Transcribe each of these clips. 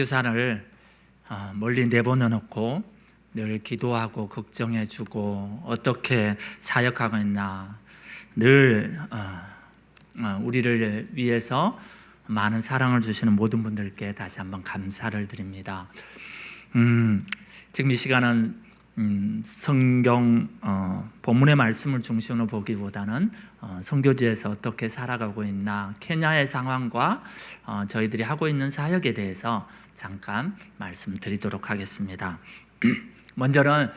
교사를 멀리 내보내놓고 늘 기도하고 걱정해주고 어떻게 사역하고 있나 늘 우리를 위해서 많은 사랑을 주시는 모든 분들께 다시 한번 감사를 드립니다. 지금 이 시간은 성경 본문의 말씀을 중심으로 보기보다는 선교지에서 어떻게 살아가고 있나, 케냐의 상황과 저희들이 하고 있는 사역에 대해서 잠깐 말씀드리도록 하겠습니다. 먼저는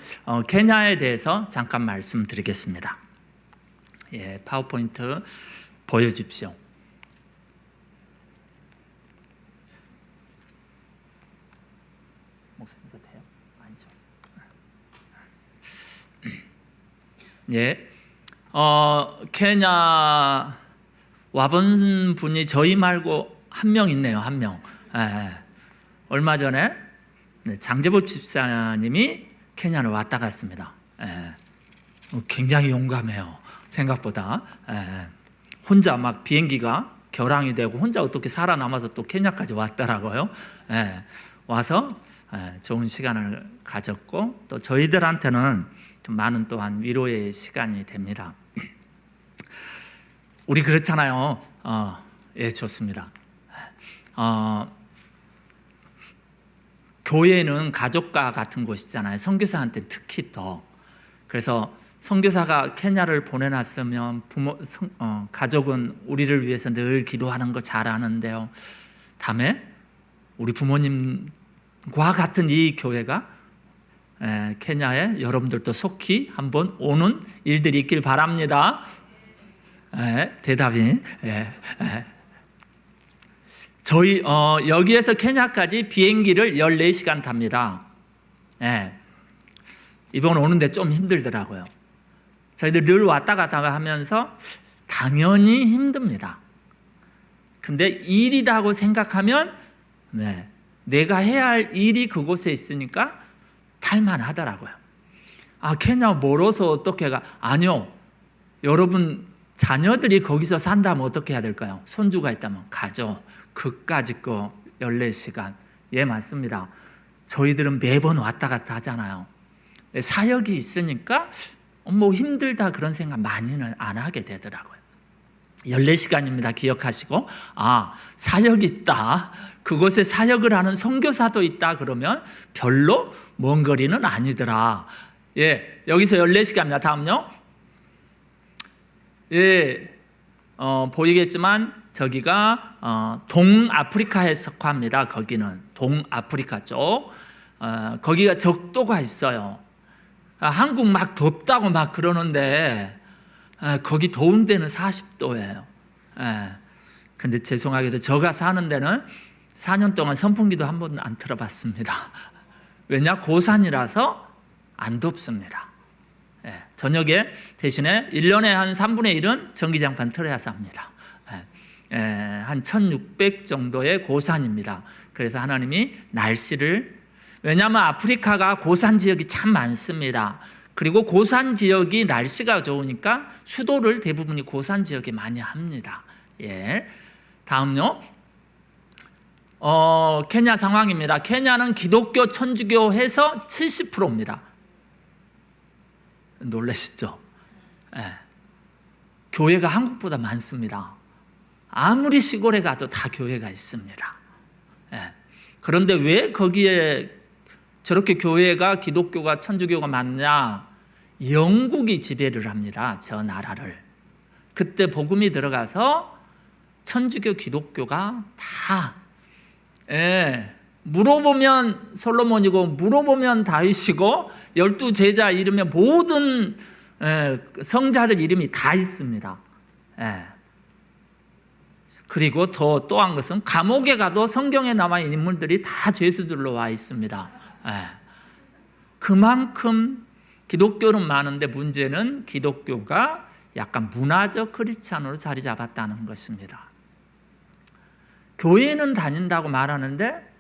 케냐에 대해서 잠깐 말씀드리겠습니다. 파워포인트 보여주십시오. 목사님 이거 돼요? 아니죠. 케냐 와본 분이 저희 말고 한 명 있네요. 한 명. 얼마 전에 장재복 집사님이 케냐를 왔다 갔습니다. 굉장히 용감해요. 생각보다. 혼자 막 비행기가 결항이 되고 혼자 어떻게 살아남아서 또 케냐까지 왔더라고요. 와서 좋은 시간을 가졌고 또 저희들한테는 좀 많은 또한 위로의 시간이 됩니다. 우리 그렇잖아요. 좋습니다. 교회는 가족과 같은 곳이잖아요. 선교사한테 특히 더. 그래서 선교사가 케냐를 보내놨으면 가족은 우리를 위해서 늘 기도하는 거 잘 아는데요. 다음에 우리 부모님과 같은 이 교회가 케냐에 여러분들도 속히 한번 오는 일들이 있길 바랍니다. 대답이 저희 여기에서 케냐까지 비행기를 14시간 탑니다. 이번 오는데 좀 힘들더라고요. 저희들 늘 왔다 갔다 하면서 당연히 힘듭니다. 근데 일이라고 생각하면 내가 해야 할 일이 그곳에 있으니까 탈만하더라고요. 케냐 멀어서 어떻게 가? 아니요. 여러분 자녀들이 거기서 산다면 어떻게 해야 될까요? 손주가 있다면 가죠. 그까짓 거 14시간. 맞습니다. 저희들은 매번 왔다 갔다 하잖아요. 사역이 있으니까 힘들다 그런 생각 많이는 안 하게 되더라고요. 14시간입니다. 기억하시고 사역이 있다. 그곳에 사역을 하는 선교사도 있다 그러면 별로 먼 거리는 아니더라. 여기서 14시간입니다. 다음요. 보이겠지만 저기가 동아프리카에 속합니다. 거기는 동아프리카 쪽. 거기가 적도가 있어요. 한국 막 덥다고 막 그러는데 거기 더운 데는 40도예요. 근데 죄송하게도 제가 사는 데는 4년 동안 선풍기도 한 번도 안 틀어봤습니다. 왜냐? 고산이라서 안 덥습니다. 저녁에 대신에 1년에 한 3분의 1은 전기장판 틀어야 삽니다. 한 1600 정도의 고산입니다. 그래서 하나님이 날씨를, 왜냐하면 아프리카가 고산 지역이 참 많습니다. 그리고 고산 지역이 날씨가 좋으니까 수도를 대부분이 고산 지역에 많이 합니다. 다음요. 케냐 상황입니다. 케냐는 기독교, 천주교 해서 70%입니다. 놀라시죠? 교회가 한국보다 많습니다. 아무리 시골에 가도 다 교회가 있습니다. 그런데 왜 거기에 저렇게 교회가 기독교가 천주교가 많냐? 영국이 지배를 합니다. 저 나라를. 그때 복음이 들어가서 천주교 기독교가 다 물어보면 솔로몬이고 물어보면 다윗이고 12제자 이름에 모든 성자들 이름이 다 있습니다. 그리고 또 한 것은 감옥에 가도 성경에 남아있는 인물들이 다 죄수들로 와 있습니다. 그만큼 기독교는 많은데 문제는 기독교가 약간 문화적 크리스찬으로 자리 잡았다는 것입니다. 교회는 다닌다고 말하는데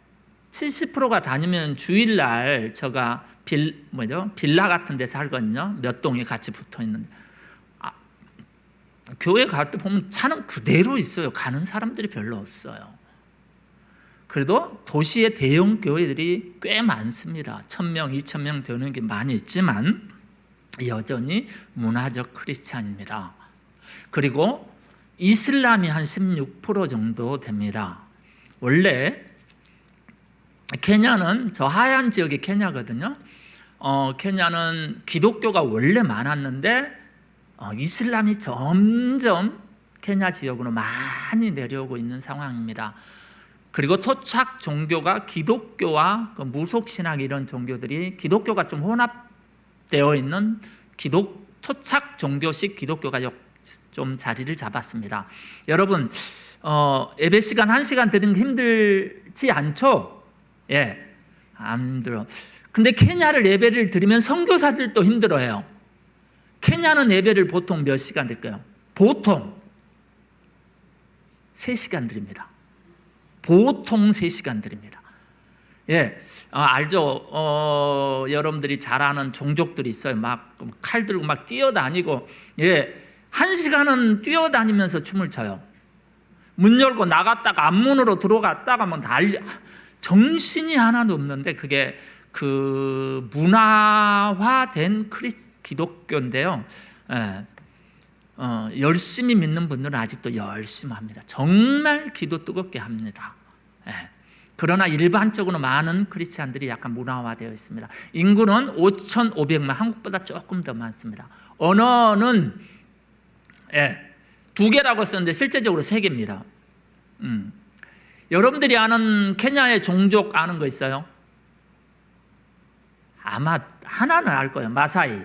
70%가 다니면 주일날 제가 빌라 같은 데 살거든요. 몇 동이 같이 붙어 있는데 교회 갈 때 보면 차는 그대로 있어요. 가는 사람들이 별로 없어요. 그래도 도시의 대형 교회들이 꽤 많습니다. 1,000명, 2,000명 되는 게 많이 있지만 여전히 문화적 크리스찬입니다. 그리고 이슬람이 한 16% 정도 됩니다. 원래 케냐는 저 하얀 지역이 케냐거든요. 케냐는 기독교가 원래 많았는데 이슬람이 점점 케냐 지역으로 많이 내려오고 있는 상황입니다. 그리고 토착 종교가 기독교와 무속 신학 이런 종교들이 기독교가 좀 혼합되어 있는 토착 종교식 기독교가 좀 자리를 잡았습니다. 여러분 예배 시간 1시간 드리는 게 힘들지 않죠? 예, 안 힘들어. 근데 케냐를 예배를 드리면 선교사들도 힘들어요. 케냐는 예배를 보통 몇 시간 드릴까요? 보통 3시간 드립니다. 보통 3시간 드립니다. 예, 알죠? 여러분들이 잘 아는 종족들이 있어요. 막 칼 들고 막 뛰어다니고, 예, 1시간은 뛰어다니면서 춤을 춰요. 문 열고 나갔다가 앞문으로 들어갔다가 뭐 난리, 정신이 하나도 없는데 그게 그 문화화된 기독교인데요. 예, 열심히 믿는 분들은 아직도 열심히 합니다. 정말 기도 뜨겁게 합니다. 예. 그러나 일반적으로 많은 크리스찬들이 약간 문화화되어 있습니다. 인구는 5,500만, 한국보다 조금 더 많습니다. 언어는 2개라고 썼는데 실제적으로 3개입니다. 여러분들이 아는 케냐의 종족 아는 거 있어요? 아마 하나는 알 거예요. 마사이.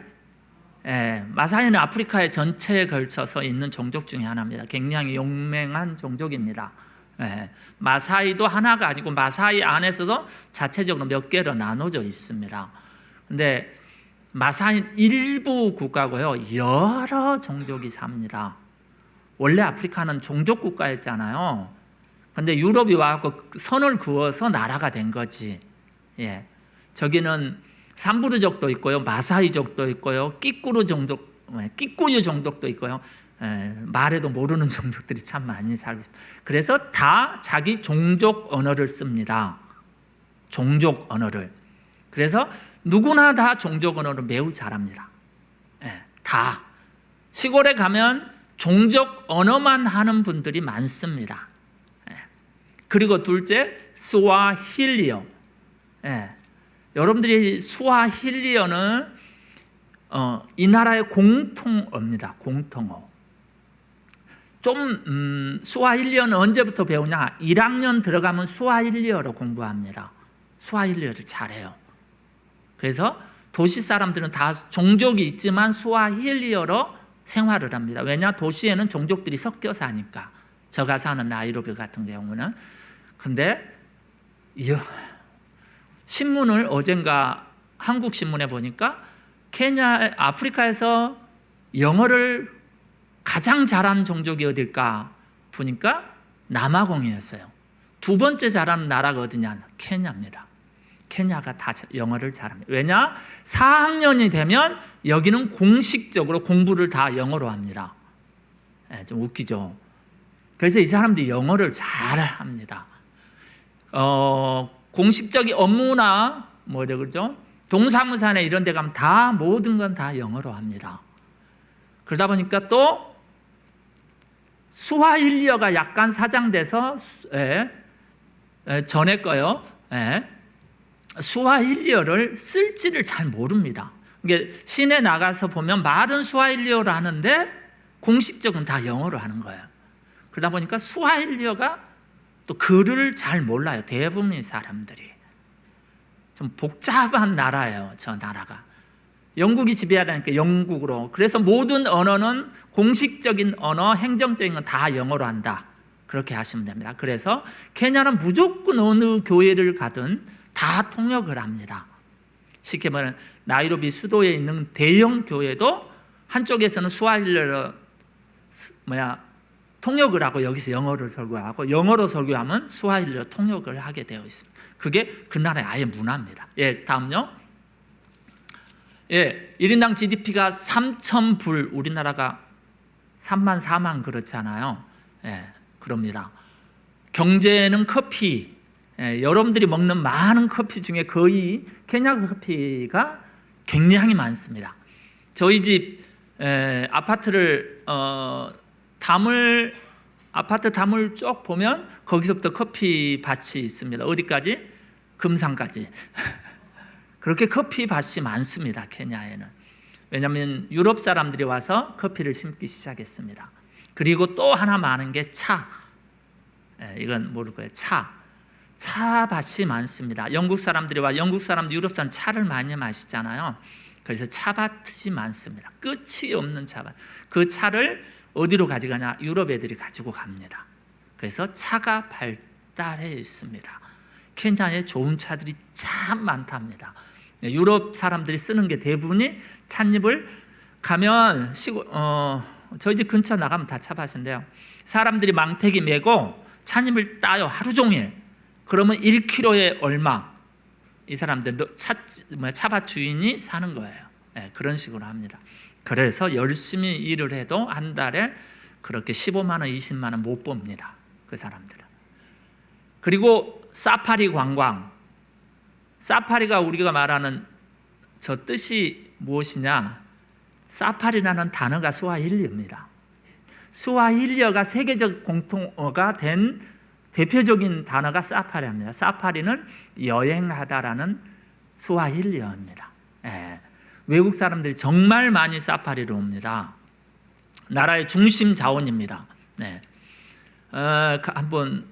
마사이는 아프리카의 전체에 걸쳐서 있는 종족 중에 하나입니다. 굉장히 용맹한 종족입니다. 마사이도 하나가 아니고 마사이 안에서도 자체적으로 몇 개로 나눠져 있습니다. 근데 마사이는 일부 국가고요, 여러 종족이 삽니다. 원래 아프리카는 종족 국가였잖아요. 근데 유럽이 와서 선을 그어서 나라가 된 거지. 예. 저기는 삼부르족도 있고요, 마사이족도 있고요, 끼꾸유 종족도 있고요. 말해도 모르는 종족들이 참 많이 살고 있습니다. 그래서 다 자기 종족 언어를 씁니다. 종족 언어를. 그래서 누구나 다 종족 언어를 매우 잘합니다. 다. 시골에 가면 종족 언어만 하는 분들이 많습니다. 그리고 둘째, 스와힐리어. 여러분들이 스와힐리어는 이 나라의 공통어입니다. 공통어. 스와힐리어는 언제부터 배우냐? 1학년 들어가면 스와힐리어로 공부합니다. 스와힐리어를 잘해요. 그래서 도시 사람들은 다 종족이 있지만 스와힐리어로 생활을 합니다. 왜냐? 도시에는 종족들이 섞여 사니까. 제가 사는 나이로비 같은 경우는. 근데 신문을 어젠가 한국 신문에 보니까 아프리카에서 영어를 가장 잘하는 종족이 어딜까 보니까 남아공이었어요. 2번째 잘하는 나라가 어디냐? 케냐입니다. 케냐가 다 영어를 잘합니다. 왜냐? 4학년이 되면 여기는 공식적으로 공부를 다 영어로 합니다. 좀 웃기죠. 그래서 이 사람들이 영어를 잘 합니다. 공식적인 업무나 그러죠? 동사무사나 이런 데 가면 다 모든 건 다 영어로 합니다. 그러다 보니까 또 스와힐리어가 약간 사장돼서 전에 거요. 스와힐리어를 쓸지를 잘 모릅니다. 이게 시내 나가서 보면 말은 스와힐리어로 하는데 공식적은 다 영어로 하는 거예요. 그러다 보니까 스와힐리어가 또 글을 잘 몰라요. 대부분의 사람들이. 좀 복잡한 나라예요. 저 나라가. 영국이 지배하다니까 영국으로. 그래서 모든 언어는 공식적인 언어, 행정적인 건 다 영어로 한다. 그렇게 하시면 됩니다. 그래서 케냐는 무조건 어느 교회를 가든 다 통역을 합니다. 쉽게 말하면 나이로비 수도에 있는 대형 교회도 한쪽에서는 스와힐리어로 통역을 하고 여기서 영어를 설교하고 영어로 설교하면 스와힐리어 통역을 하게 되어 있습니다. 그게 그 나라의 아예 문화입니다. 다음요. 1인당 GDP가 3,000불, 우리나라가 3만 4만 그렇잖아요. 그럽니다. 경제는 커피, 여러분들이 먹는 많은 커피 중에 거의 케냐 커피가 굉장히 많습니다. 저희 집 아파트를 아파트 담을 쭉 보면 거기서부터 커피 밭이 있습니다. 어디까지? 금산까지. 그렇게 커피 밭이 많습니다. 케냐에는. 왜냐하면 유럽 사람들이 와서 커피를 심기 시작했습니다. 그리고 또 하나 많은 게 차. 이건 모를 거예요. 차 밭이 많습니다. 영국 사람들이 와, 영국 사람들, 유럽 사람 차를 많이 마시잖아요. 그래서 차밭이 많습니다. 끝이 없는 차밭. 그 차를 어디로 가져가냐? 유럽 애들이 가지고 갑니다. 그래서 차가 발달해 있습니다. 케냐에 좋은 차들이 참 많답니다. 유럽 사람들이 쓰는 게 대부분이 찻잎을 가면 저희 집 근처 나가면 다 차밭인데요. 사람들이 망태기 메고 찻잎을 따요. 하루 종일. 그러면 1kg에 얼마? 이 사람들 차밭 주인이 사는 거예요. 그런 식으로 합니다. 그래서 열심히 일을 해도 한 달에 그렇게 15만 원, 20만 원 못 봅니다. 그 사람들은. 그리고 사파리 관광. 사파리가 우리가 말하는 저 뜻이 무엇이냐? 사파리라는 단어가 스와힐리어입니다. 스와힐리어가 세계적 공통어가 된 대표적인 단어가 사파리입니다. 사파리는 여행하다라는 스와힐리어입니다. 외국 사람들이 정말 많이 사파리로 옵니다. 나라의 중심 자원입니다. 한번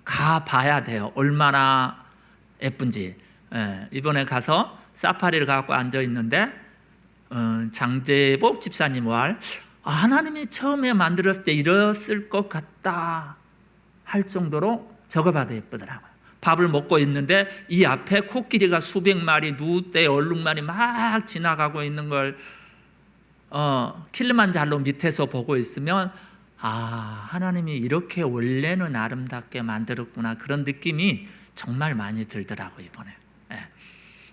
가봐야 돼요. 얼마나 예쁜지. 이번에 가서 사파리를 갖고 앉아 있는데 장제복 집사님 말 하나님이 처음에 만들었을 때 이랬을 것 같다 할 정도로 적어봐도 예쁘더라고요. 밥을 먹고 있는데 이 앞에 코끼리가 수백 마리, 누대 얼룩말이 막 지나가고 있는 걸 킬리만자로 밑에서 보고 있으면 하나님이 이렇게 원래는 아름답게 만들었구나, 그런 느낌이 정말 많이 들더라고요 이번에.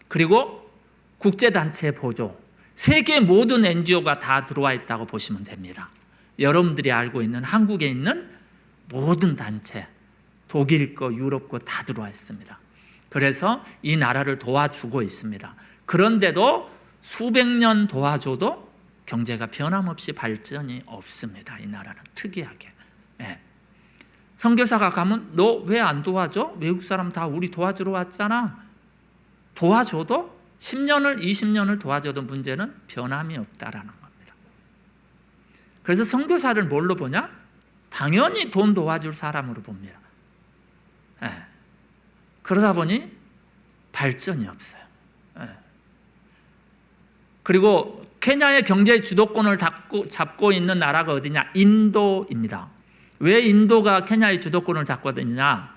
그리고 국제단체 보조, 세계 모든 NGO가 다 들어와 있다고 보시면 됩니다. 여러분들이 알고 있는 한국에 있는 모든 단체, 독일 거, 유럽 거 다 들어와 있습니다. 그래서 이 나라를 도와주고 있습니다. 그런데도 수백 년 도와줘도 경제가 변함없이 발전이 없습니다. 이 나라는 특이하게. 선교사가 가면 너 왜 안 도와줘? 외국 사람 다 우리 도와주러 왔잖아. 도와줘도 10년을 20년을 도와줘도 문제는 변함이 없다라는 겁니다. 그래서 선교사를 뭘로 보냐? 당연히 돈 도와줄 사람으로 봅니다. 그러다 보니 발전이 없어요. 그리고 케냐의 경제 주도권을 잡고 있는 나라가 어디냐? 인도입니다. 왜 인도가 케냐의 주도권을 잡고 있느냐?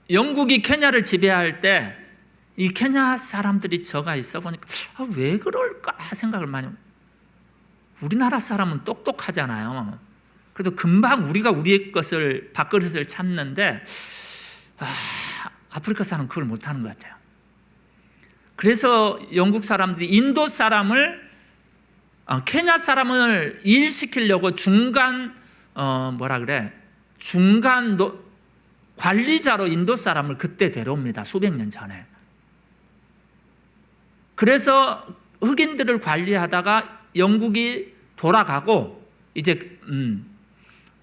영국이 케냐를 지배할 때 이 케냐 사람들이 저가 있어 보니까 왜 그럴까 생각을 많이. 우리나라 사람은 똑똑하잖아요. 그래도 금방 우리가 우리의 것을 밥그릇을 찾는데 아프리카 사람은 그걸 못하는 것 같아요. 그래서 영국 사람들이 인도 사람을 케냐 사람을 일시키려고 중간 관리자로 인도 사람을 그때 데려옵니다. 수백 년 전에. 그래서 흑인들을 관리하다가 영국이 돌아가고 이제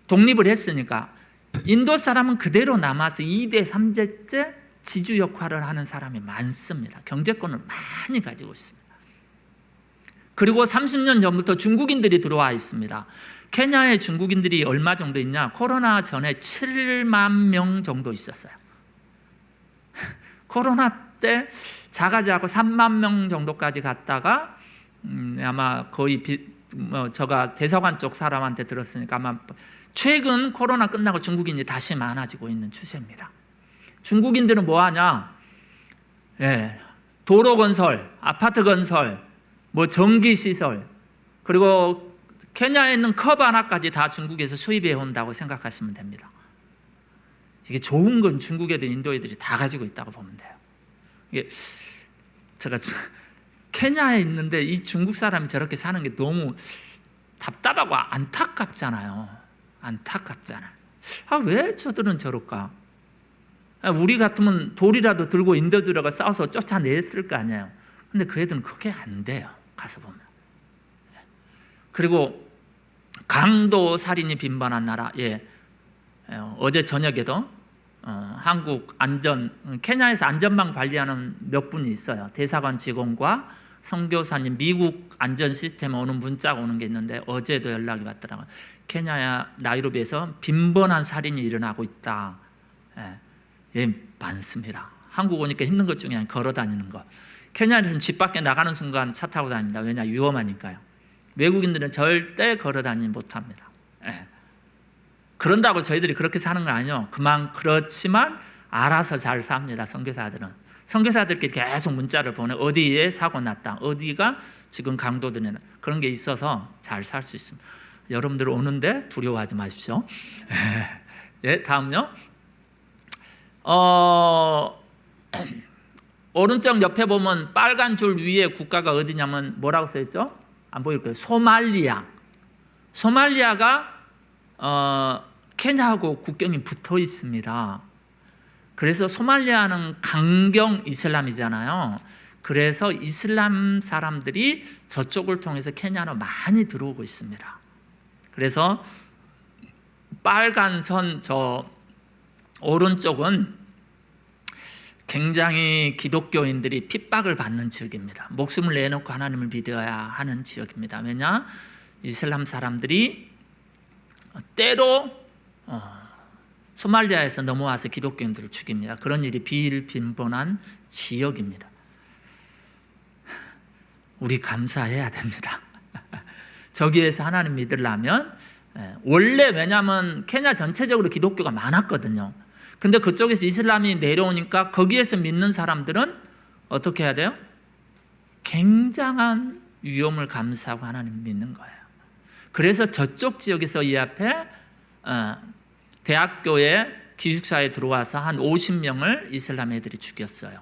독립을 했으니까 인도 사람은 그대로 남아서 2대 3대째 지주 역할을 하는 사람이 많습니다. 경제권을 많이 가지고 있습니다. 그리고 30년 전부터 중국인들이 들어와 있습니다. 케냐에 중국인들이 얼마 정도 있냐? 코로나 전에 7만 명 정도 있었어요. 코로나 때 작아지고 3만 명 정도까지 갔다가 아마 거의 제가 대사관 쪽 사람한테 들었으니까 아마 최근 코로나 끝나고 중국인이 다시 많아지고 있는 추세입니다. 중국인들은 뭐 하냐? 도로 건설, 아파트 건설, 전기 시설, 그리고 케냐에 있는 컵 하나까지 다 중국에서 수입해 온다고 생각하시면 됩니다. 이게 좋은 건 중국 애들, 인도 애들이 다 가지고 있다고 보면 돼요. 이게 제가 케냐에 있는데 이 중국 사람이 저렇게 사는 게 너무 답답하고 안타깝잖아요. 왜 저들은 저럴까? 우리 같으면 돌이라도 들고 인도 들어가 싸워서 쫓아냈을 거 아니에요. 근데 그 애들은 그게 안 돼요. 가서 보면. 그리고 강도 살인이 빈번한 나라. 어제 저녁에도 한국 케냐에서 안전망 관리하는 몇 분이 있어요. 대사관 직원과 선교사님, 미국 안전 시스템에 오는 문자가 오는 게 있는데 어제도 연락이 왔더라고요. 케냐 나이로비에서 빈번한 살인이 일어나고 있다. 많습니다. 한국 오니까 힘든 것 중에 걸어 다니는 거. 케냐에서는 집 밖에 나가는 순간 차 타고 다닙니다. 왜냐? 위험하니까요. 외국인들은 절대 걸어 다니지 못합니다. 그런다고 저희들이 그렇게 사는 건 아니에요. 그렇지만 알아서 잘 삽니다. 선교사들은. 선교사들끼리 계속 문자를 보내. 어디에 사고 났다. 어디가 지금 강도들이나 그런 게 있어서 잘 살 수 있습니다. 여러분들 오는데 두려워하지 마십시오. 다음요. 오른쪽 옆에 보면 빨간 줄 위에 국가가 어디냐면 뭐라고 써있죠? 안 보일 거예요. 소말리아가 케냐하고 국경이 붙어 있습니다. 그래서 소말리아는 강경 이슬람이잖아요. 그래서 이슬람 사람들이 저쪽을 통해서 케냐로 많이 들어오고 있습니다. 그래서 빨간 선 저 오른쪽은 굉장히 기독교인들이 핍박을 받는 지역입니다. 목숨을 내놓고 하나님을 믿어야 하는 지역입니다. 왜냐? 이슬람 사람들이 때로 소말리아에서 넘어와서 기독교인들을 죽입니다. 그런 일이 빈번한 지역입니다. 우리 감사해야 됩니다. 저기에서 하나님 믿으려면 원래 왜냐하면 케냐 전체적으로 기독교가 많았거든요. 근데 그쪽에서 이슬람이 내려오니까 거기에서 믿는 사람들은 어떻게 해야 돼요? 굉장한 위험을 감수하고 하나님 믿는 거예요. 그래서 저쪽 지역에서 이 앞에 대학교에 기숙사에 들어와서 한 50명을 이슬람 애들이 죽였어요.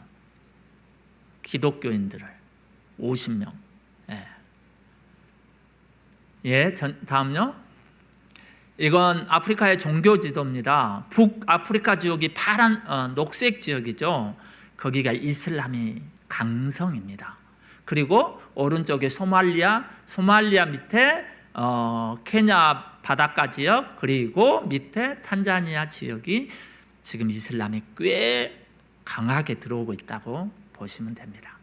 기독교인들을 50명. 다음요. 이건 아프리카의 종교 지도입니다. 북아프리카 지역이 녹색 지역이죠. 거기가 이슬람이 강성입니다. 그리고 오른쪽에 소말리아 밑에 케냐 바닷가 지역, 그리고 밑에 탄자니아 지역이 지금 이슬람이 꽤 강하게 들어오고 있다고 보시면 됩니다.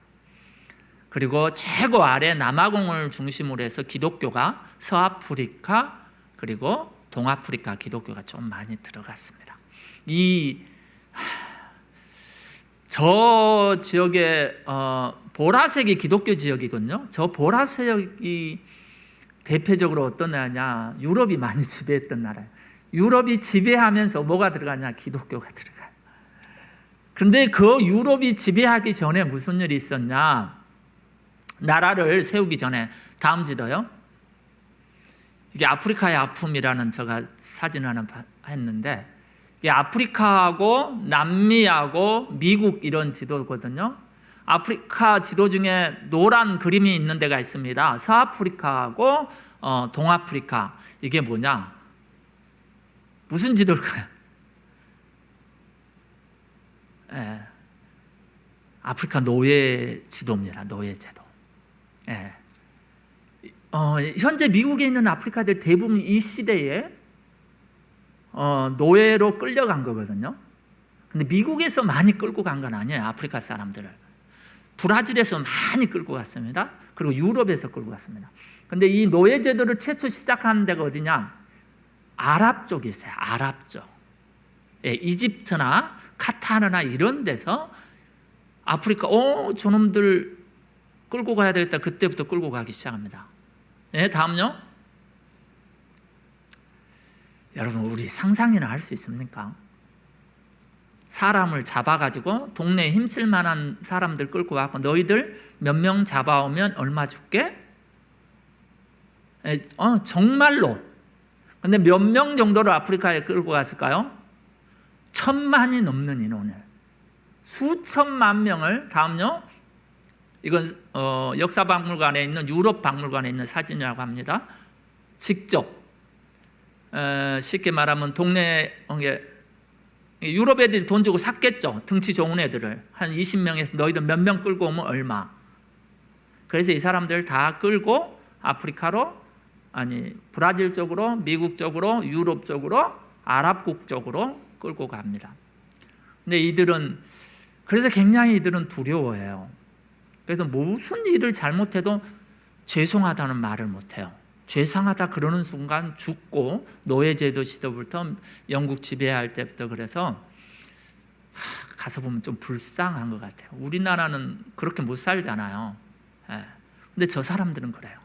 그리고 최고 아래 남아공을 중심으로 해서 기독교가 서아프리카 그리고 동아프리카 기독교가 좀 많이 들어갔습니다. 저 지역에 보라색이 기독교 지역이거든요. 저 보라색이 대표적으로 어떤 나라냐? 유럽이 많이 지배했던 나라예요. 유럽이 지배하면서 뭐가 들어가냐? 기독교가 들어가요. 그런데 그 유럽이 지배하기 전에 무슨 일이 있었냐? 나라를 세우기 전에 다음 지도요. 이게 아프리카의 아픔이라는 제가 사진을 하나 했는데 이게 아프리카하고 남미하고 미국 이런 지도거든요. 아프리카 지도 중에 노란 그림이 있는 데가 있습니다. 서아프리카하고 동아프리카. 이게 뭐냐? 무슨 지도일까요? 아프리카 노예 지도입니다. 노예 제도. 현재 미국에 있는 아프리카들 대부분 이 시대에 노예로 끌려간 거거든요. 근데 미국에서 많이 끌고 간 건 아니에요. 아프리카 사람들을. 브라질에서 많이 끌고 갔습니다. 그리고 유럽에서 끌고 갔습니다. 근데 이 노예 제도를 최초 시작하는 데가 어디냐? 아랍 쪽에 있어요. 아랍 쪽. 이집트나 카타르나 이런 데서 아프리카 저놈들 끌고 가야 되겠다. 그때부터 끌고 가기 시작합니다. 다음요. 여러분, 우리 상상이나 할 수 있습니까? 사람을 잡아가지고 동네에 힘쓸 만한 사람들 끌고 와서 너희들 몇 명 잡아오면 얼마 줄게? 정말로. 근데 몇 명 정도를 아프리카에 끌고 갔을까요? 1,000만이 넘는 인원을. 수천만 명을. 다음요. 이건 역사박물관에 있는 유럽 박물관에 있는 사진이라고 합니다. 직접 쉽게 말하면 동네 유럽 애들이 돈 주고 샀겠죠. 등치 좋은 애들을. 한 20명에서 너희들 몇 명 끌고 오면 얼마. 그래서 이 사람들 다 끌고 아프리카로, 아니 브라질 쪽으로, 미국 쪽으로, 유럽 쪽으로, 아랍국 쪽으로 끌고 갑니다. 근데 이들은, 그래서 굉장히 이들은 두려워해요. 그래서 무슨 일을 잘못해도 죄송하다는 말을 못해요. 죄송하다 그러는 순간 죽고, 노예제도 시대부터 영국 지배할 때부터. 그래서 가서 보면 좀 불쌍한 것 같아요. 우리나라는 그렇게 못 살잖아요. 근데 저 사람들은 그래요.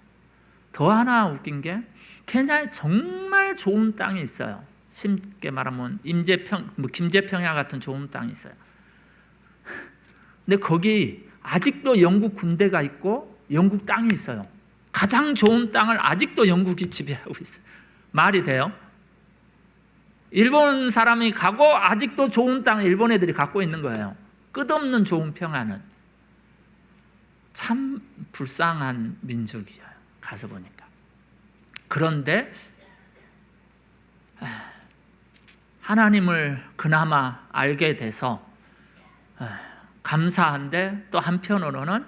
더 하나 웃긴 게, 케냐에 정말 좋은 땅이 있어요. 쉽게 말하면 김제평야 같은 좋은 땅이 있어요. 근데 거기 아직도 영국 군대가 있고 영국 땅이 있어요. 가장 좋은 땅을 아직도 영국이 지배하고 있어요. 말이 돼요? 일본 사람이 가고 아직도 좋은 땅을 일본 애들이 갖고 있는 거예요. 끝없는 좋은 평화는. 참 불쌍한 민족이에요, 가서 보니까. 그런데 하나님을 그나마 알게 돼서 감사한데, 또 한편으로는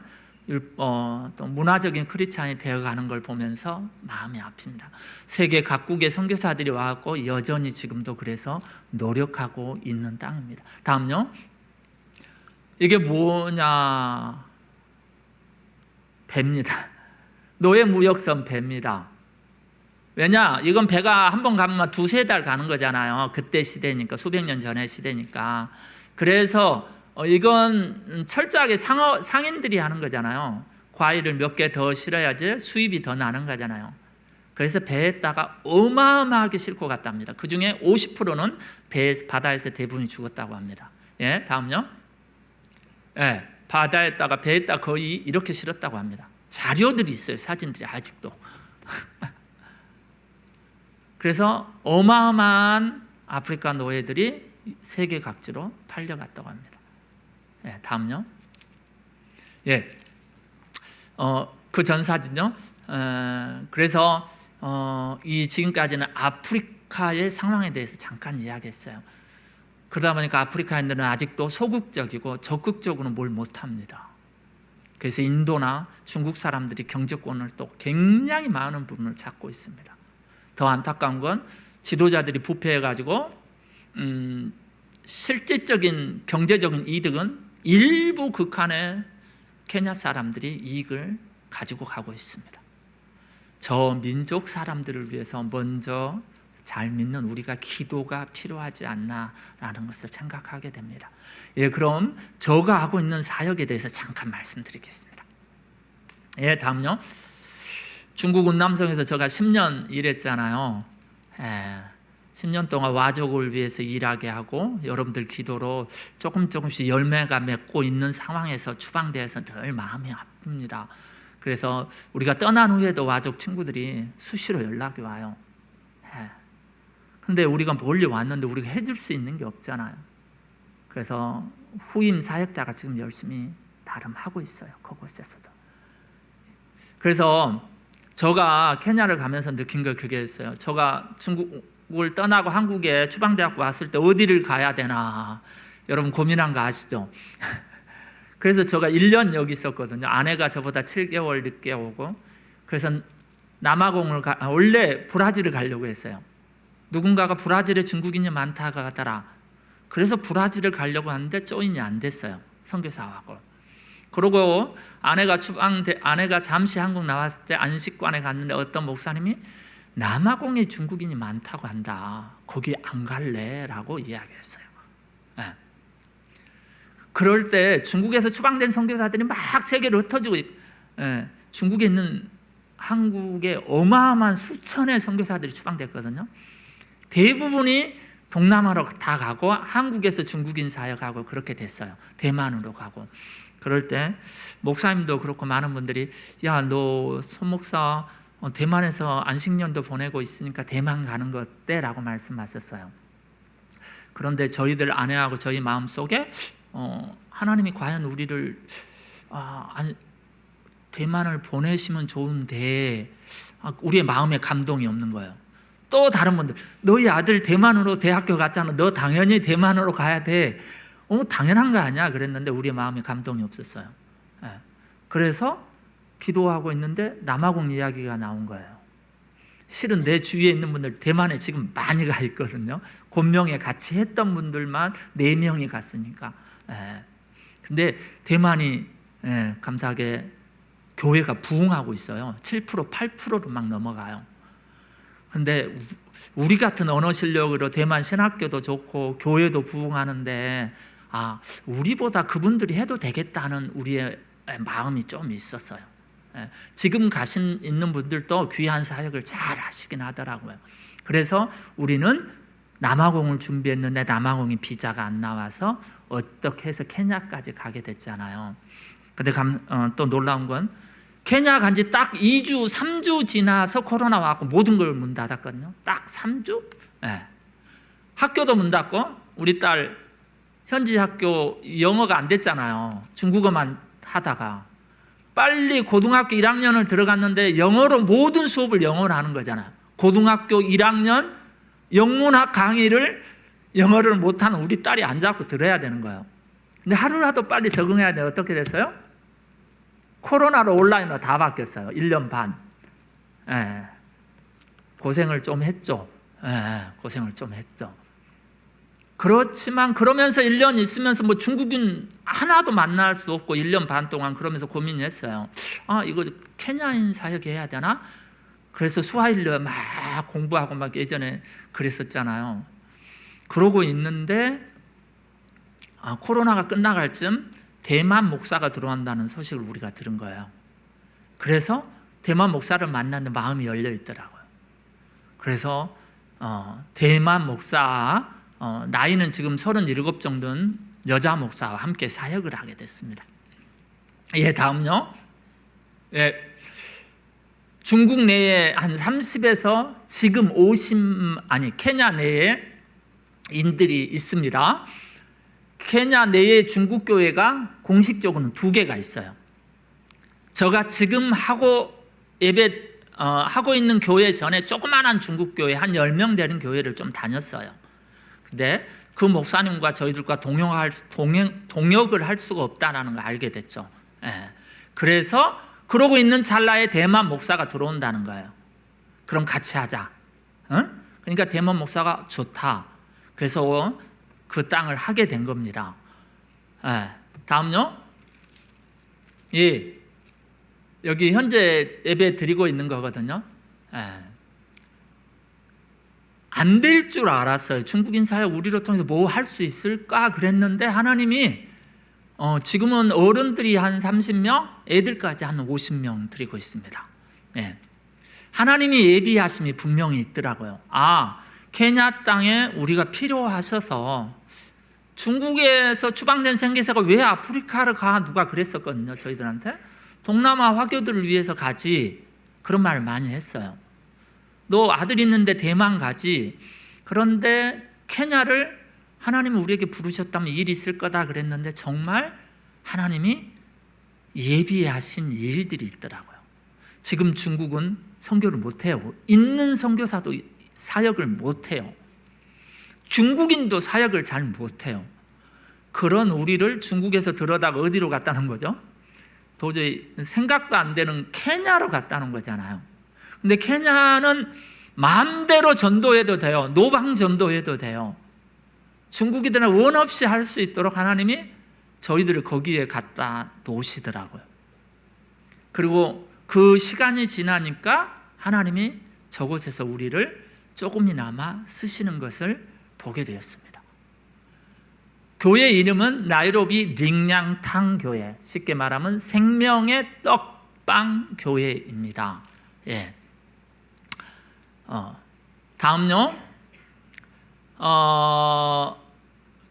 또 문화적인 크리스찬이 되어가는 걸 보면서 마음이 아픕니다. 세계 각국의 선교사들이 와서 여전히 지금도 그래서 노력하고 있는 땅입니다. 다음요. 이게 뭐냐? 배입니다. 노예무역선 배입니다. 왜냐? 이건 배가 한 번 가면 두세 달 가는 거잖아요. 그때 시대니까, 수백 년 전의 시대니까. 그래서 이건 철저하게 상인들이 하는 거잖아요. 과일을 몇 개 더 실어야지 수입이 더 나는 거잖아요. 그래서 배에다가 어마어마하게 싣고 갔답니다. 그 중에 50%는 바다에서 대부분이 죽었다고 합니다. 예, 다음요. 예, 바다에다가 배에다가 거의 이렇게 실었다고 합니다. 자료들이 있어요, 사진들이 아직도. 그래서 어마어마한 아프리카 노예들이 세계 각지로 팔려갔다고 합니다. 예, 다음요. 예, 그 전 사진요. 그래서 이 지금까지는 아프리카의 상황에 대해서 잠깐 이야기했어요. 그러다 보니까 아프리카인들은 아직도 소극적이고 적극적으로는 뭘 못합니다. 그래서 인도나 중국 사람들이 경제권을 또 굉장히 많은 부분을 잡고 있습니다. 더 안타까운 건 지도자들이 부패해가지고 실질적인 경제적인 이득은 일부 극한의 케냐 사람들이 이익을 가지고 가고 있습니다. 저 민족 사람들을 위해서 먼저 잘 믿는 우리가 기도가 필요하지 않나라는 것을 생각하게 됩니다. 예, 그럼 저가 하고 있는 사역에 대해서 잠깐 말씀드리겠습니다. 예, 다음요. 중국 운남성에서 제가 10년 일했잖아요. 10년 동안 와족을 위해서 일하게 하고 여러분들 기도로 조금씩 열매가 맺고 있는 상황에서 추방돼서 늘 마음이 아픕니다. 그래서 우리가 떠난 후에도 와족 친구들이 수시로 연락이 와요. 근데 우리가 멀리 왔는데 우리가 해줄 수 있는 게 없잖아요. 그래서 후임 사역자가 지금 열심히 나름 하고 있어요, 그곳에서도. 그래서 제가 케냐를 가면서 느낀 거 그게였어요. 제가 중국을 떠나고 한국에 추방대학교 왔을 때 어디를 가야 되나 여러분 고민한 거 아시죠? 그래서 제가 1년 여기 있었거든요. 아내가 저보다 7개월 늦게 오고. 그래서 남아공을 원래 브라질을 가려고 했어요. 누군가가 브라질에 중국인이 많다고 하더라. 그래서 브라질을 가려고 하는데 조인이 안 됐어요, 선교사하고. 그러고 아내가 잠시 한국 나왔을 때 안식관에 갔는데 어떤 목사님이 남아공에 중국인이 많다고 한다, 거기 안 갈래? 라고 이야기했어요. 네. 그럴 때 중국에서 추방된 선교사들이 막 세계로 흩어지고, 중국에 있는 한국에 어마어마한 수천의 선교사들이 추방됐거든요. 대부분이 동남아로 다 가고 한국에서 중국인 사역하고 그렇게 됐어요. 대만으로 가고. 그럴 때 목사님도 그렇고 많은 분들이 야, 너 손 목사 대만에서 안식년도 보내고 있으니까 대만 가는 거 어때? 라고 말씀하셨어요. 그런데 저희들 아내하고 저희 마음속에 하나님이 과연 우리를 대만을 보내시면 좋은데 우리의 마음에 감동이 없는 거예요. 또 다른 분들, 너희 아들 대만으로 대학교 갔잖아. 너 당연히 대만으로 가야 돼. 당연한 거 아니야? 그랬는데 우리의 마음에 감동이 없었어요. 그래서 기도하고 있는데 남아공 이야기가 나온 거예요. 실은 내 주위에 있는 분들 대만에 지금 많이 가 있거든요. 곤명에 같이 했던 분들만 4명이 갔으니까. 근데 대만이 감사하게 교회가 부흥하고 있어요. 7%, 8%로 막 넘어가요. 근데 우리 같은 언어 실력으로 대만 신학교도 좋고 교회도 부흥하는데 우리보다 그분들이 해도 되겠다는 우리의 마음이 좀 있었어요. 지금 있는 분들도 귀한 사역을 잘 하시긴 하더라고요. 그래서 우리는 남아공을 준비했는데 남아공이 비자가 안 나와서 어떻게 해서 케냐까지 가게 됐잖아요. 근데 또 놀라운 건 케냐 간 지 딱 2주, 3주 지나서 코로나 와서 모든 걸 문 닫았거든요. 딱 3주? 학교도 문 닫고 우리 딸 현지 학교 영어가 안 됐잖아요. 중국어만 하다가 빨리 고등학교 1학년을 들어갔는데 영어로 모든 수업을 영어로 하는 거잖아요. 고등학교 1학년 영문학 강의를 영어를 못하는 우리 딸이 앉아서 들어야 되는 거예요. 근데 하루라도 빨리 적응해야 돼요. 어떻게 됐어요? 코로나로 온라인으로 다 바뀌었어요. 1년 반. 고생을 좀 했죠. 고생을 좀 했죠. 그렇지만 그러면서 1년 있으면서 뭐 중국인 하나도 만날 수 없고 1년 반 동안 그러면서 고민했어요. 이거 케냐인 사역해야 되나? 그래서 스와힐리 막 공부하고 막 예전에 그랬었잖아요. 그러고 있는데 코로나가 끝나갈 쯤 대만 목사가 들어온다는 소식을 우리가 들은 거예요. 그래서 대만 목사를 만났는데 마음이 열려 있더라고요. 그래서 대만 목사 나이는 지금 37 정도는 여자 목사와 함께 사역을 하게 됐습니다. 다음요. 중국 내에 한 30에서 지금 50, 케냐 내에 인들이 있습니다. 케냐 내에 중국 교회가 공식적으로는 2개가 있어요. 제가 지금 하고 있는 교회 전에 조그만한 중국 교회 한 10명 되는 교회를 좀 다녔어요. 근데 그 목사님과 저희들과 동역을 할 수가 없다는 걸 알게 됐죠. 그래서 그러고 있는 찰나에 대만 목사가 들어온다는 거예요. 그럼 같이 하자. 그러니까 대만 목사가 좋다. 그래서 그 땅을 하게 된 겁니다. 다음요. 여기 현재 예배 드리고 있는 거거든요. 안 될 줄 알았어요. 중국인 사역 우리로 통해서 뭐 할 수 있을까 그랬는데 하나님이 지금은 어른들이 한 30명, 애들까지 한 50명 드리고 있습니다. 하나님이 예비하심이 분명히 있더라고요. 케냐 땅에 우리가 필요하셔서 중국에서 추방된 선교사가 왜 아프리카를 가? 누가 그랬었거든요. 저희들한테. 동남아 화교들을 위해서 가지. 그런 말을 많이 했어요. 너 아들 있는데 대만 가지. 그런데 케냐를 하나님이 우리에게 부르셨다면 일이 있을 거다 그랬는데 정말 하나님이 예비하신 일들이 있더라고요. 지금 중국은 선교를 못해요. 있는 선교사도 사역을 못해요. 중국인도 사역을 잘 못해요. 그런 우리를 중국에서 들어다가 어디로 갔다는 거죠? 도저히 생각도 안 되는 케냐로 갔다는 거잖아요. 근데 케냐는 마음대로 전도해도 돼요. 노방 전도해도 돼요. 중국인들은 원 없이 할 수 있도록 하나님이 저희들을 거기에 갖다 놓으시더라고요. 그리고 그 시간이 지나니까 하나님이 저곳에서 우리를 조금이나마 쓰시는 것을 보게 되었습니다. 교회 이름은 나이로비 링량탕 교회, 쉽게 말하면 생명의 떡빵 교회입니다. 다음요.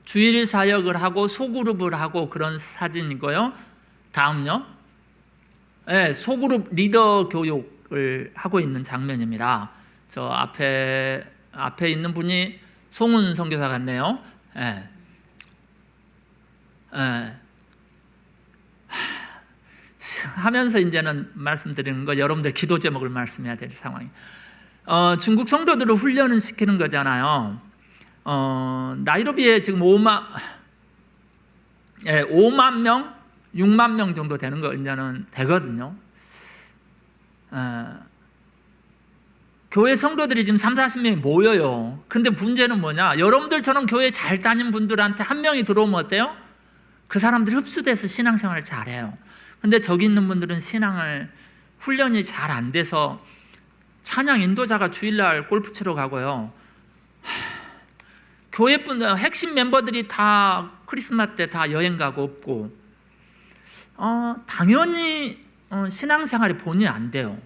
주일 사역을 하고 소그룹을 하고 그런 사진이고요. 다음요. 소그룹 리더 교육을 하고 있는 장면입니다. 저 앞에 있는 분이 송은 선교사 같네요. 하면서 이제는 말씀드리는 거, 여러분들 기도 제목을 말씀해야 될 상황이. 중국 성도들을 훈련을 시키는 거잖아요. 나이로비에 지금 5만 명, 6만 명 정도 되는 거 이제는 되거든요. 교회 성도들이 지금 3, 40명이 모여요. 근데 문제는 뭐냐? 여러분들처럼 교회 잘 다니는 분들한테 한 명이 들어오면 어때요? 그 사람들이 흡수돼서 신앙생활을 잘해요. 근데 저기 있는 분들은 신앙을 훈련이 잘 안 돼서 찬양 인도자가 주일날 골프 치러 가고요. 교회 분들 핵심 멤버들이 다 크리스마스 때 다 여행 가고 없고, 당연히 신앙생활이 본인이 안 돼요.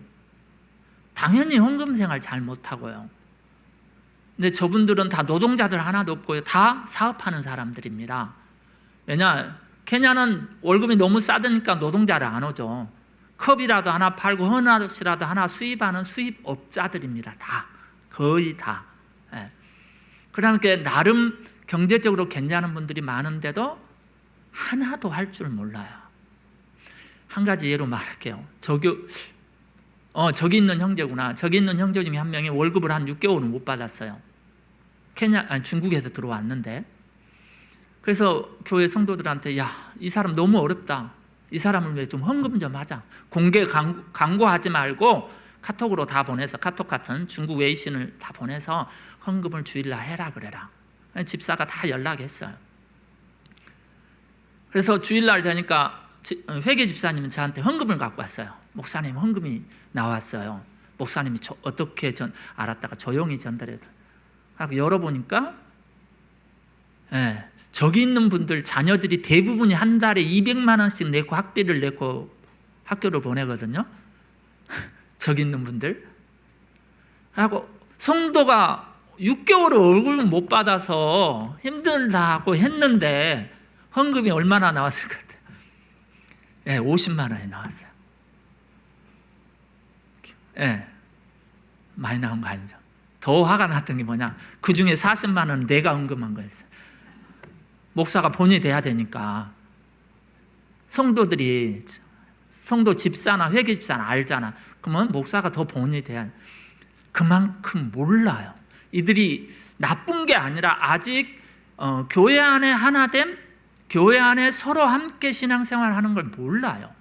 당연히 헌금생활 잘 못하고요. 근데 저분들은 다 노동자들 하나도 없고요. 다 사업하는 사람들입니다. 왜냐? 케냐는 월급이 너무 싸드니까 노동자를 안 오죠. 컵이라도 하나 팔고 헌옷이라도 하나 수입하는 수입업자들입니다. 다. 거의 다. 그러니까 나름 경제적으로 괜찮은 분들이 많은데도 하나도 할 줄 몰라요. 한 가지 예로 말할게요. 저기 있는 형제구나. 저기 있는 형제 중에 한 명이 월급을 한 6개월은 못 받았어요. 중국에서 들어왔는데. 그래서 교회 성도들한테 야, 이 사람 너무 어렵다. 이 사람을 위해 좀 헌금 좀 하자. 공개 광고하지 말고 카톡으로 다 보내서, 카톡 같은 중국 웨이신을 다 보내서 헌금을 주일날 해라 그래라. 집사가 다 연락했어요. 그래서 주일날 되니까 회계 집사님은 저한테 헌금을 갖고 왔어요. 목사님 헌금이 나왔어요. 목사님이 어떻게 알았다가 조용히 전달해도 하고 열어보니까 저기 있는 분들 자녀들이 대부분이 한 달에 200만 원씩 내고 학비를 내고 학교를 보내거든요. 저기 있는 분들 하고 성도가 6개월을 월급을 못 받아서 힘들다고 했는데 헌금이 얼마나 나왔을 것 같아요? 50만 원이 나왔어요. 많이 나온 거 아니죠? 더 화가 났던 게 뭐냐? 그 중에 40만 원은 내가 헌금한 거였어요. 목사가 본이 돼야 되니까. 성도들이, 성도 집사나 회계 집사나 알잖아. 그러면 목사가 더 본이 돼야, 그만큼 몰라요. 이들이 나쁜 게 아니라 아직 교회 안에 하나됨, 교회 안에 서로 함께 신앙생활 하는 걸 몰라요.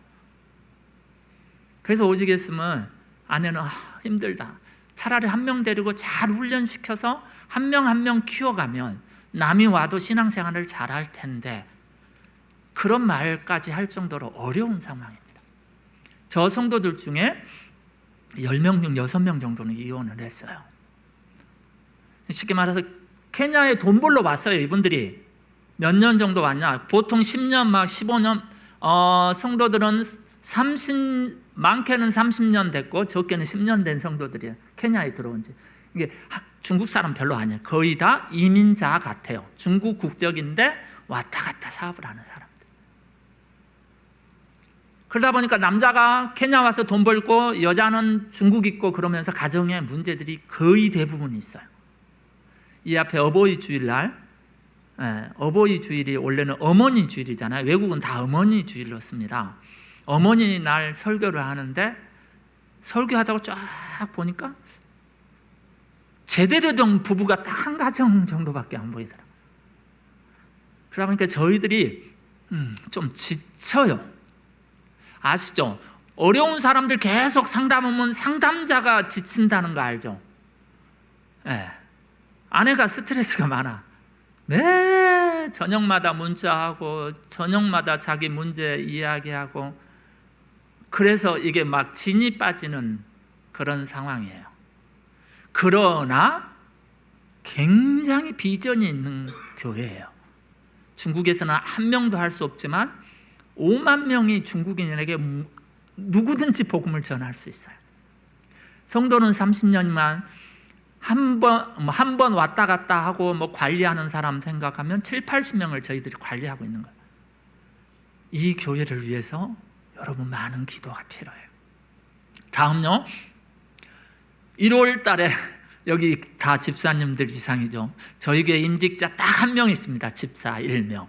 그래서 오직 했으면 아내는 힘들다. 차라리 한 명 데리고 잘 훈련시켜서 한 명 한 명 키워가면 남이 와도 신앙생활을 잘할 텐데, 그런 말까지 할 정도로 어려운 상황입니다. 저 성도들 중에 10명 중 6명 정도는 이혼을 했어요. 쉽게 말해서 케냐에 돈 벌러 왔어요. 이분들이 몇 년 정도 왔냐? 보통 10년 막 15년, 성도들은 많게는 30년 됐고 적게는 10년 된 성도들이에요. 케냐에 들어온 지. 이게 중국 사람 별로 아니에요. 거의 다 이민자 같아요. 중국 국적인데 왔다 갔다 사업을 하는 사람들. 그러다 보니까 남자가 케냐 와서 돈 벌고 여자는 중국 있고 그러면서 가정에 문제들이 거의 대부분 있어요. 이 앞에 어버이 주일날, 어버이 주일이 원래는 어머니 주일이잖아요. 외국은 다 어머니 주일로 씁니다. 어머니 날 설교를 하는데 설교하다가 쫙 보니까 제대로 된 부부가 딱 한 가정 정도밖에 안 보이더라고요. 그러다 보니까 저희들이 좀 지쳐요. 아시죠? 어려운 사람들 계속 상담하면 상담자가 지친다는 거 알죠? 아내가 스트레스가 많아. 매 저녁마다 문자하고 저녁마다 자기 문제 이야기하고, 그래서 이게 막 진이 빠지는 그런 상황이에요. 그러나 굉장히 비전이 있는 교회예요. 중국에서는 한 명도 할 수 없지만 5만 명이 중국인에게 누구든지 복음을 전할 수 있어요. 성도는 30년만 한 번 왔다 갔다 하고 관리하는 사람 생각하면 7, 80명을 저희들이 관리하고 있는 거예요. 이 교회를 위해서 여러분 많은 기도가 필요해요. 다음요. 1월 달에 여기 다 집사님들 이상이죠. 저희 교회 임직자 딱 한 명 있습니다. 집사 1명.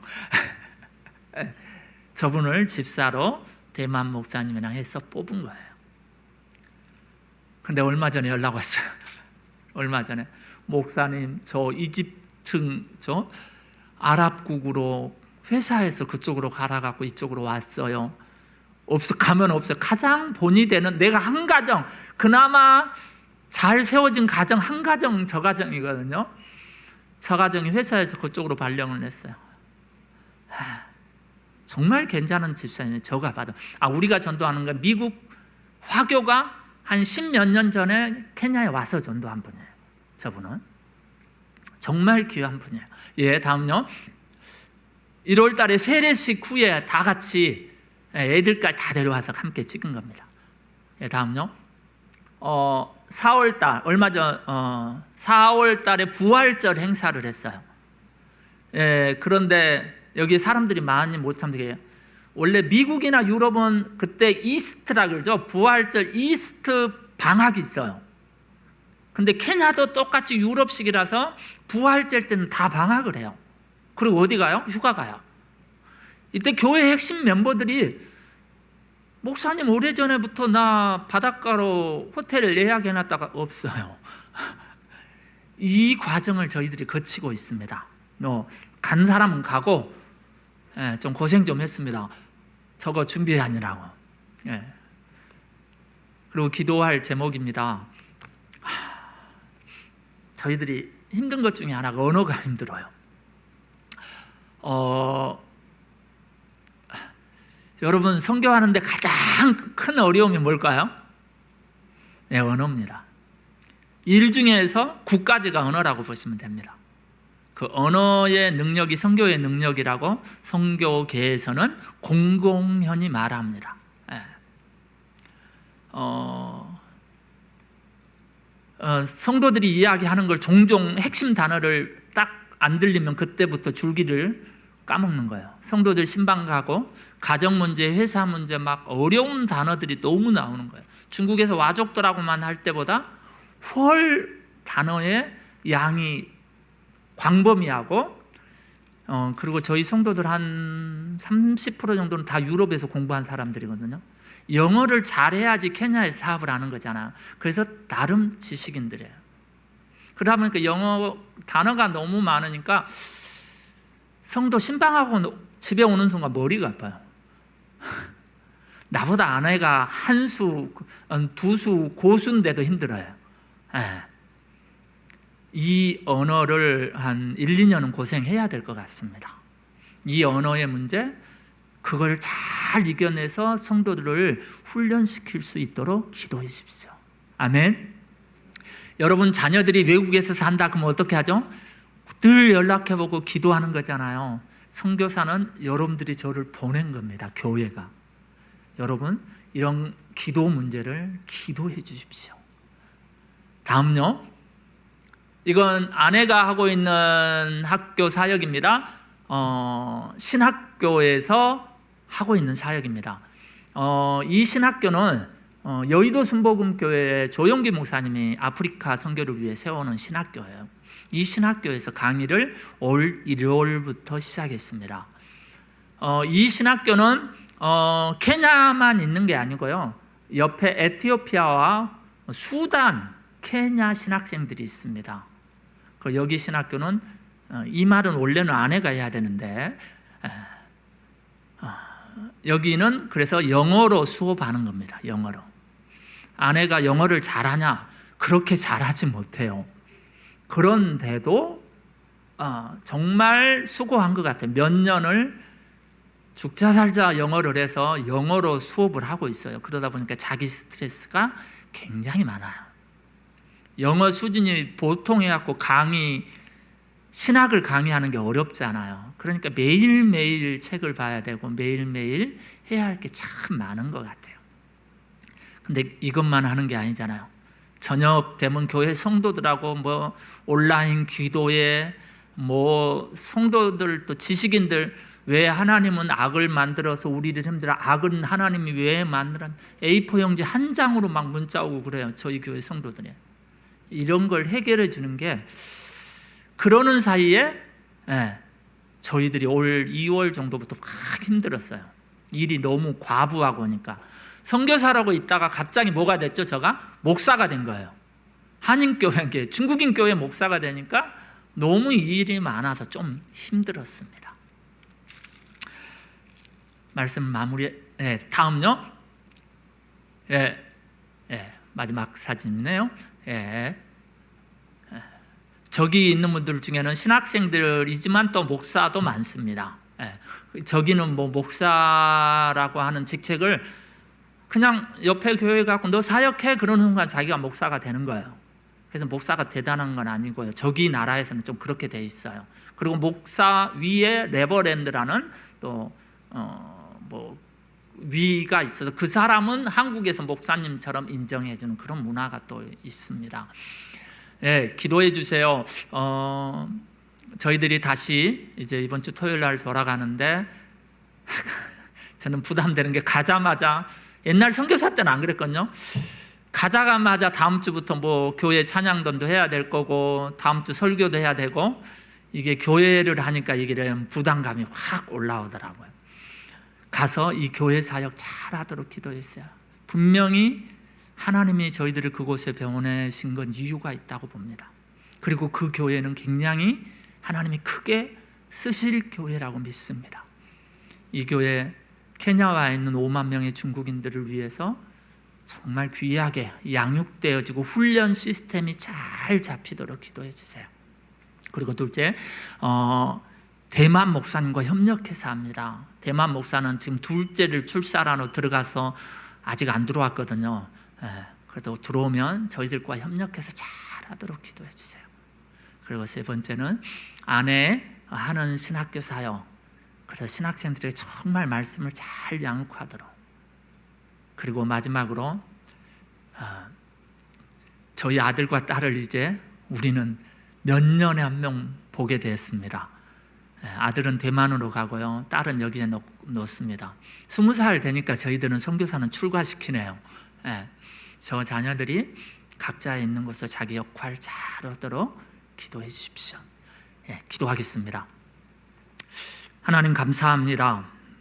저분을 집사로 대만 목사님이랑 해서 뽑은 거예요. 근데 얼마 전에 연락 왔어요. 얼마 전에 목사님 저 이집트 저 아랍국으로 회사에서 그쪽으로 가라갖고 이쪽으로 왔어요. 가면 없어요. 가장 본이 되는 내가 한 가정, 그나마 잘 세워진 가정 한 가정, 저 가정이거든요. 저 가정이 회사에서 그쪽으로 발령을 냈어요. 정말 괜찮은 집사님이에요. 저가 봐도. 우리가 전도하는 건 미국 화교가 한 10몇 년 전에 케냐에 와서 전도한 분이에요. 저분은 정말 귀한 분이에요. 예, 다음요. 1월 달에 세례식 후에 다 같이 애들까지 다 데려와서 함께 찍은 겁니다. 예, 다음요. 4월 달 얼마 전 4월 달에 부활절 행사를 했어요. 예, 그런데 여기 사람들이 많이 못 참석해요. 원래 미국이나 유럽은 그때 이스트라 그러죠. 부활절 이스트 방학이 있어요. 근데 케냐도 똑같이 유럽식이라서 부활절 때는 다 방학을 해요. 그리고 어디 가요? 휴가 가요. 이때 교회 핵심 멤버들이 목사님 오래전에부터 나 바닷가로 호텔을 예약해놨다가 없어요. 이 과정을 저희들이 거치고 있습니다. 간 사람은 가고 좀 고생 좀 했습니다. 저거 준비하느라고. 그리고 기도할 제목입니다. 저희들이 힘든 것 중에 하나가 언어가 힘들어요. 여러분 선교하는데 가장 큰 어려움이 뭘까요? 네, 언어입니다. 일 중에서 9가지가 언어라고 보시면 됩니다. 그 언어의 능력이 선교의 능력이라고 선교계에서는 공공연히 말합니다. 성도들이 이야기하는 걸 종종 핵심 단어를 딱 안 들리면 그때부터 줄기를 까먹는 거예요. 성도들 신방 가고 가정 문제, 회사 문제 막 어려운 단어들이 너무 나오는 거예요. 중국에서 와족들하고만 할 때보다 훨 단어의 양이 광범위하고 그리고 저희 성도들 한 30% 정도는 다 유럽에서 공부한 사람들이거든요. 영어를 잘해야지 케냐에서 사업을 하는 거잖아요. 그래서 나름 지식인들이에요. 그러다 보니까 영어 단어가 너무 많으니까 성도 신방하고 집에 오는 순간 머리가 아파요. 나보다 아내가 한 수, 두 수, 고수인데도 힘들어요. 이 언어를 한 1, 2년은 고생해야 될 것 같습니다. 이 언어의 문제, 그걸 잘 이겨내서 성도들을 훈련시킬 수 있도록 기도해 주십시오. 아멘. 여러분 자녀들이 외국에서 산다 그러면 어떻게 하죠? 늘 연락해보고 기도하는 거잖아요. 선교사는 여러분들이 저를 보낸 겁니다. 교회가. 여러분 이런 기도 문제를 기도해 주십시오. 다음요. 이건 아내가 하고 있는 학교 사역입니다. 신학교에서 하고 있는 사역입니다. 이 신학교는 여의도 순복음교회 조용기 목사님이 아프리카 선교를 위해 세워놓은 신학교예요. 이 신학교에서 강의를 올 1월부터 시작했습니다. 이 신학교는 케냐만 있는 게 아니고요. 옆에 에티오피아와 수단, 케냐 신학생들이 있습니다. 여기 신학교는 이 말은 원래는 아내가 해야 되는데 여기는 그래서 영어로 수업하는 겁니다. 영어로. 아내가 영어를 잘하냐? 그렇게 잘하지 못해요. 그런데도 정말 수고한 것 같아요. 몇 년을 죽자 살자 영어를 해서 영어로 수업을 하고 있어요. 그러다 보니까 자기 스트레스가 굉장히 많아요. 영어 수준이 보통 해갖고 신학을 강의하는 게 어렵잖아요. 그러니까 매일매일 책을 봐야 되고 매일매일 해야 할 게 참 많은 것 같아요. 근데 이것만 하는 게 아니잖아요. 저녁 되면 교회 성도들하고 온라인 기도에 성도들 또 지식인들 왜 하나님은 악을 만들어서 우리를 힘들어? 악은 하나님이 왜 만들었? A4 용지 한 장으로 막 문자 오고 그래요. 저희 교회 성도들이. 이런 걸 해결해 주는 게 그러는 사이에 저희들이 올 2월 정도부터 막 힘들었어요. 일이 너무 과부하고 하니까. 선교사라고 있다가 갑자기 뭐가 됐죠? 제가 목사가 된 거예요. 한인교회, 중국인 교회 목사가 되니까 너무 일이 많아서 좀 힘들었습니다. 말씀 마무리. 다음요. 마지막 사진이네요. 저기 있는 분들 중에는 신학생들이지만 또 목사도 많습니다. 저기는 뭐 목사라고 하는 직책을 그냥 옆에 교회 갖고 너 사역해 그러는 순간 자기가 목사가 되는 거예요. 그래서 목사가 대단한 건 아니고요. 저기 나라에서는 좀 그렇게 돼 있어요. 그리고 목사 위에 레버랜드라는 또 뭐 위가 있어서 그 사람은 한국에서 목사님처럼 인정해주는 그런 문화가 또 있습니다. 기도해 주세요. 저희들이 다시 이제 이번 주 토요일 날 돌아가는데 저는 부담되는 게 가자마자 옛날 선교사 때는 안 그랬거든요. 가자마자 다음 주부터 뭐 교회 찬양단도 해야 될 거고 다음 주 설교도 해야 되고 이게 교회를 하니까 이게 부담감이 확 올라오더라고요. 가서 이 교회 사역 잘하도록 기도했어요. 분명히 하나님이 저희들을 그곳에 보내신 건 이유가 있다고 봅니다. 그리고 그 교회는 굉장히 하나님이 크게 쓰실 교회라고 믿습니다. 이 교회 케냐와에 있는 5만 명의 중국인들을 위해서 정말 귀하게 양육되어지고 훈련 시스템이 잘 잡히도록 기도해 주세요. 그리고 둘째, 대만 목사님과 협력해서 합니다. 대만 목사는 지금 둘째를 출산하러 들어가서 아직 안 들어왔거든요. 그래도 들어오면 저희들과 협력해서 잘하도록 기도해 주세요. 그리고 세 번째는 아내 하는 신학교 사역, 그래서 신학생들에게 정말 말씀을 잘 양육하도록. 그리고 마지막으로 저희 아들과 딸을 이제 우리는 몇 년에 한 명 보게 되었습니다. 아들은 대만으로 가고요, 딸은 여기에 놓습니다. 20살 되니까 저희들은 선교사는 출가시키네요. 저 자녀들이 각자에 있는 곳에서 자기 역할을 잘하도록 기도해 주십시오. 기도하겠습니다. 하나님 감사합니다.